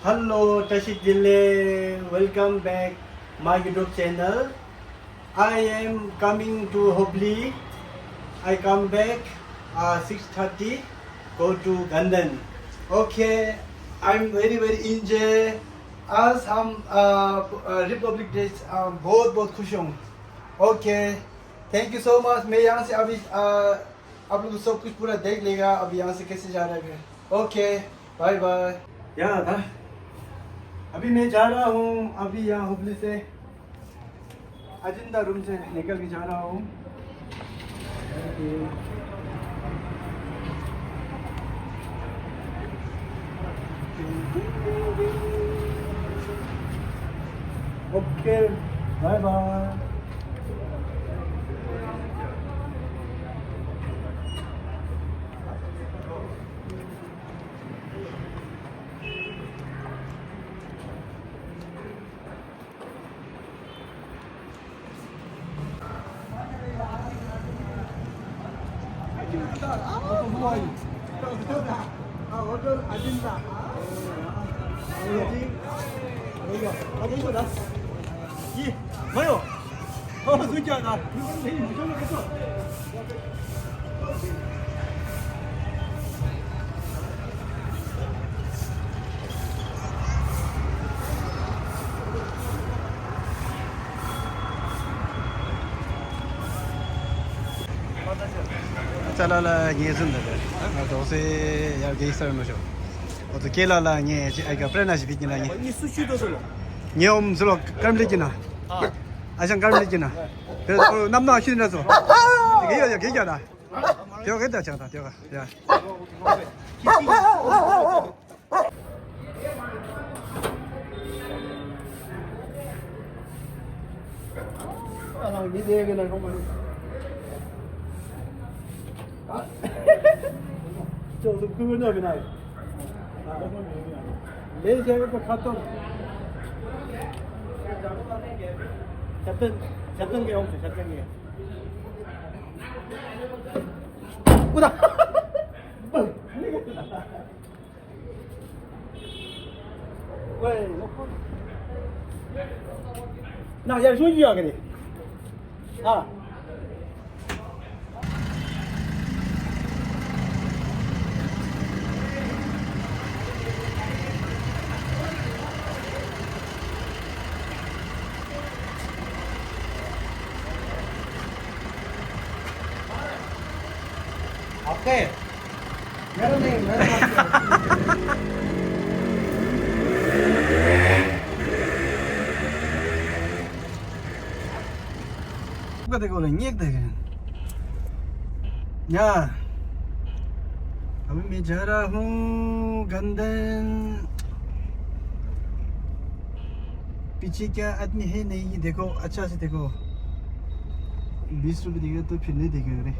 Hello Tashik Jille, welcome back my YouTube channel. I am coming to Hubli. I come back 6:30, go to Gaden. Okay, I'm very enjoy. आज हम Republic day बहुत खुश हूँ. Okay, thank you so much. मैं यहाँ से अभी आप लोग सब कुछ पूरा देख लेगा अभी यहाँ से कैसे जा रहा है. Okay, bye bye. यहाँ था अभी मैं जा रहा हूँ. अभी यहाँ हुबली से अजिंदा रूम से निकल के जा रहा हूँ. Okay, bye bye. hotel Ajinda. 여기가 이거다. 이 뭐요? 진짜다. 이거 무서워 됐어. Chalala nye zunda de. Dose ya geisar no sho. Oto kelala nye aga prena shi bitni la nye. 이 수시도 들어. Nye solo karmlikina. 아장 karmlikina. 그래서 남나 하시는라서. 이게 얘기하다. 되어 됐다 저다 되어가. 야. 이 대회는 정말 저도 그거는 여기 나요. 내 제가 갔던 잡던 게 없어. 잡던 게. 우다. 왜? 나 야, 소지야 그래. 아. 오케이. 메로님, Buka देखो ले nyek देखे. या. अभी मैं जा रहा हूँ गंदन. पीछे क्या आदमी है नहीं देखो अच्छा से देखो. 20 रुपए देगा तो फिर नहीं देगा रे.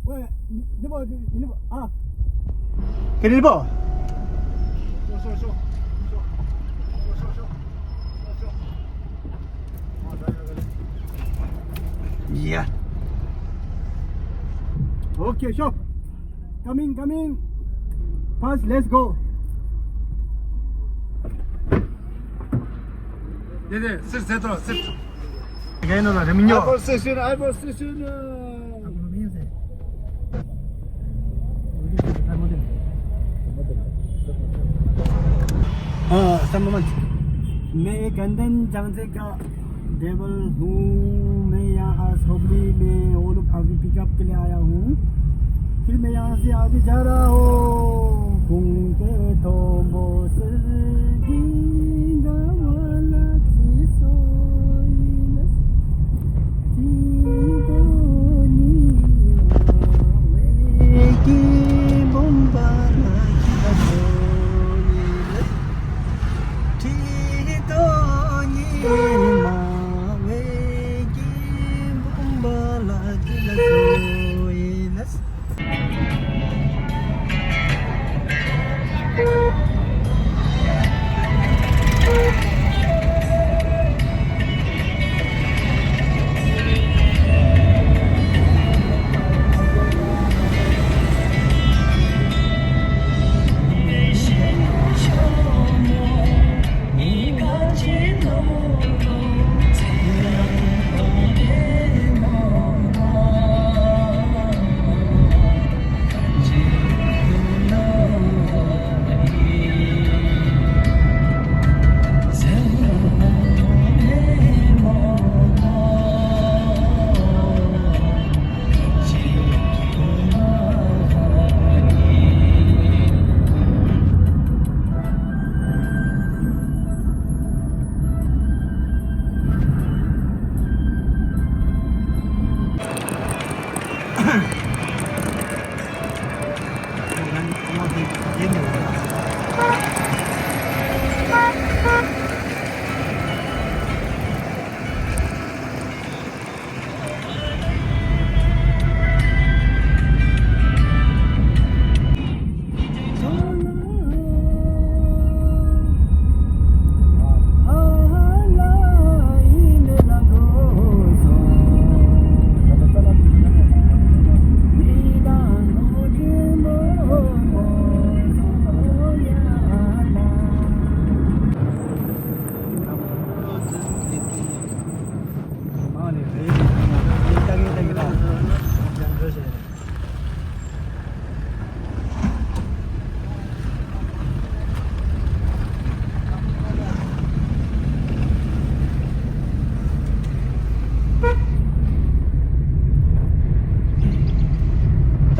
왜? 이봐. 아. 그릴 봐. 쇼. 이야. 오케이, 쇼. Coming. Pass, let's go. 네네, 세트로. 개인으로 레민요. 알고 스테이션. संबंध मैं गंदन जाने का टेबल हूँ. मैं यहाँ हुबली में वो लोग अभी पिकअप के लिए आया हूँ. फिर मैं यहाँ से अभी जा रहा हूँ. घूमते तो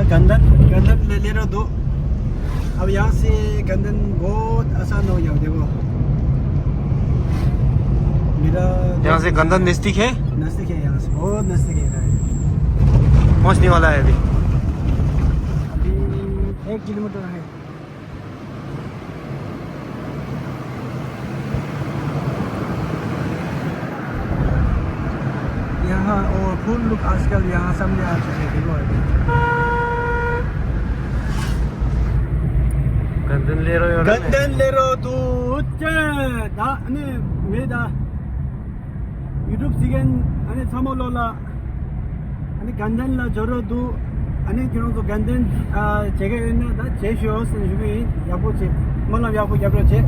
गंदन गंदन ले लो दो अब यहाँ से गंदन बहुत आसान हो गया देखो मेरा यहाँ से गंदन नजदीक है नजदीक है यहाँ से बहुत नजदीक है पहुँचने वाला है अभी अभी 1 किलोमीटर है यहाँ और फूल लोग आजकल यहाँ सामने आ चुके हैं देखो गंदन ले रहे हो गंदन ले रो तू 나 아니 왜다 유럽 시간 아니 사모로라 아니 간단라 저러도 아니 그런거 간단 아 제가 있는 다 제쇼스 중에 야보체 몰라 야보 야브로체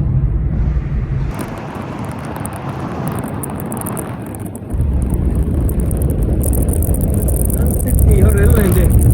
안스티 호레로 이제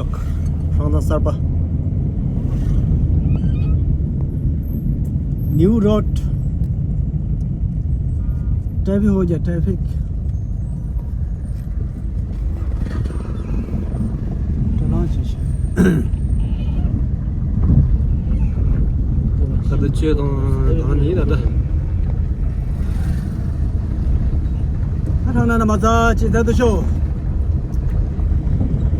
Bangkok. From Sarpa. New road. Traffic हो जाए traffic.它的街道哪里来的？ 하나 맞아 지다도 쇼.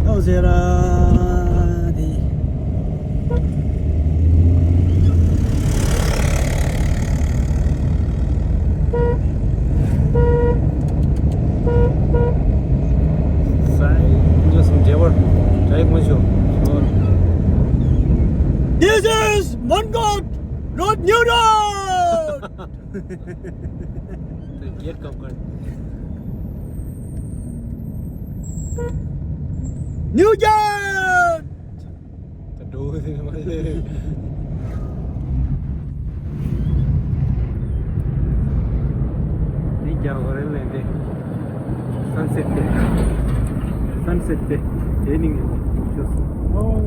오세라 디. This is Mongol Road New Road. New York. Sunset day. Evening. Oh.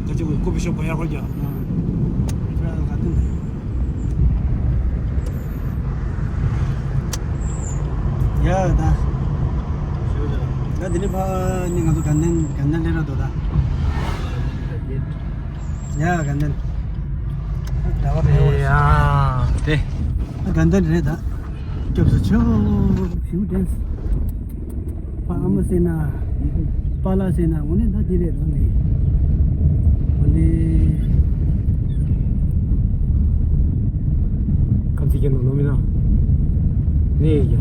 저쪽에 커피숍 봐야 걸려. 그래도 같은데. 야, 나 드리바 니가도 간단 내려도다. 야, 간단. 나와 배워. 야, 네. 간단 내다. 겹서 쳐. 슈댄스. 파마세나 팔라세나 오늘 다 디레 오늘. 깜찍이 놈이나. 네, 야.